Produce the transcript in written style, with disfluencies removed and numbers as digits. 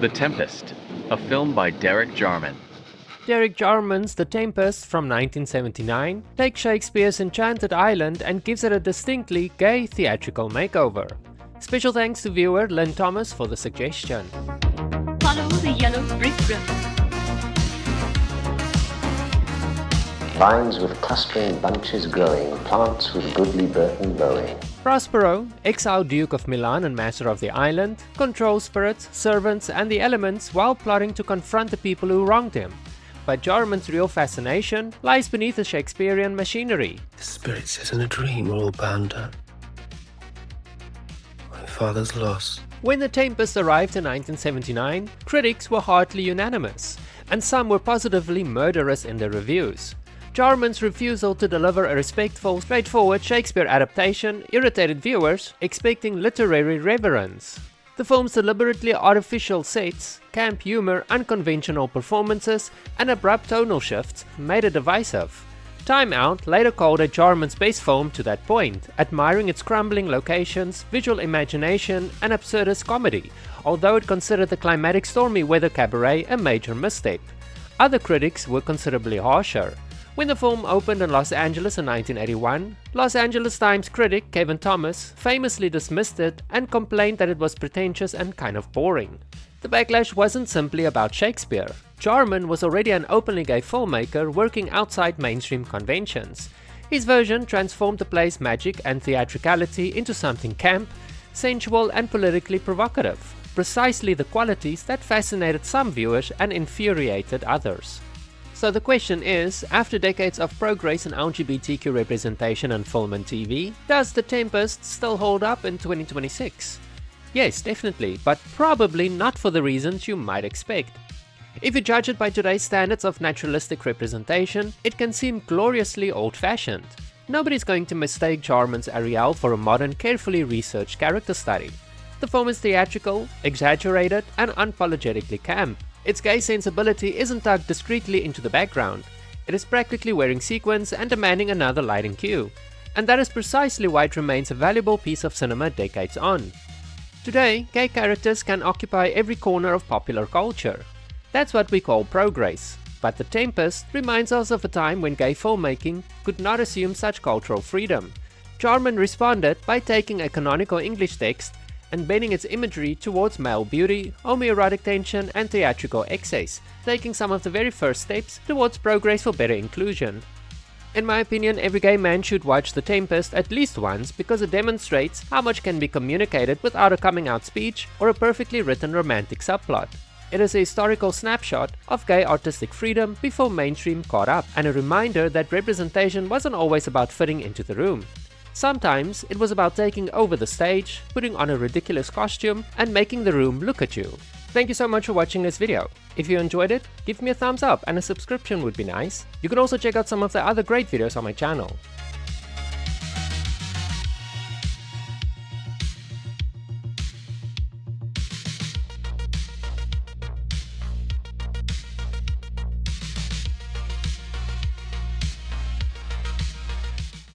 The Tempest, a film by Jarman. Derek Jarman's The Tempest from 1979 takes Shakespeare's enchanted island and gives it a distinctly gay theatrical makeover. Special thanks to viewer Lynn Thomas for the suggestion. Follow the yellow brick road. Vines with clustering bunches growing, plants with goodly burden blowing. Prospero, exiled Duke of Milan and master of the island, controls spirits, servants and the elements while plotting to confront the people who wronged him. But Jarman's real fascination lies beneath the Shakespearean machinery. The spirit says in a dream we're all bound up. My father's loss. When The Tempest arrived in 1979, critics were hardly unanimous, and some were positively murderous in their reviews. Jarman's refusal to deliver a respectful, straightforward Shakespeare adaptation irritated viewers expecting literary reverence. The film's deliberately artificial sets, camp humor, unconventional performances, and abrupt tonal shifts made it divisive. Time Out later called it Jarman's best film to that point, admiring its crumbling locations, visual imagination, and absurdist comedy, although it considered the climatic stormy weather cabaret a major misstep. Other critics were considerably harsher. When the film opened in Los Angeles in 1981, Los Angeles Times critic Kevin Thomas famously dismissed it and complained that it was pretentious and kind of boring. The backlash wasn't simply about Shakespeare. Jarman was already an openly gay filmmaker working outside mainstream conventions. His version transformed the play's magic and theatricality into something camp, sensual and politically provocative, precisely the qualities that fascinated some viewers and infuriated others. So the question is, after decades of progress in LGBTQ representation in film and TV, does The Tempest still hold up in 2026? Yes, definitely, but probably not for the reasons you might expect. If you judge it by today's standards of naturalistic representation, it can seem gloriously old-fashioned. Nobody's going to mistake Jarman's Ariel for a modern, carefully researched character study. The film is theatrical, exaggerated, and unapologetically camp. Its gay sensibility isn't tucked discreetly into the background. It is practically wearing sequins and demanding another lighting cue. And that is precisely why it remains a valuable piece of cinema decades on. Today, gay characters can occupy every corner of popular culture. That's what we call progress. But The Tempest reminds us of a time when gay filmmaking could not assume such cultural freedom. Jarman responded by taking a canonical English text and bending its imagery towards male beauty, homoerotic tension and theatrical excess, taking some of the very first steps towards progress for better inclusion. In my opinion, every gay man should watch The Tempest at least once because it demonstrates how much can be communicated without a coming out speech or a perfectly written romantic subplot. It is a historical snapshot of gay artistic freedom before mainstream caught up, and a reminder that representation wasn't always about fitting into the room. Sometimes it was about taking over the stage, putting on a ridiculous costume, and making the room look at you. Thank you so much for watching this video. If you enjoyed it, give me a thumbs up and a subscription would be nice. You can also check out some of the other great videos on my channel.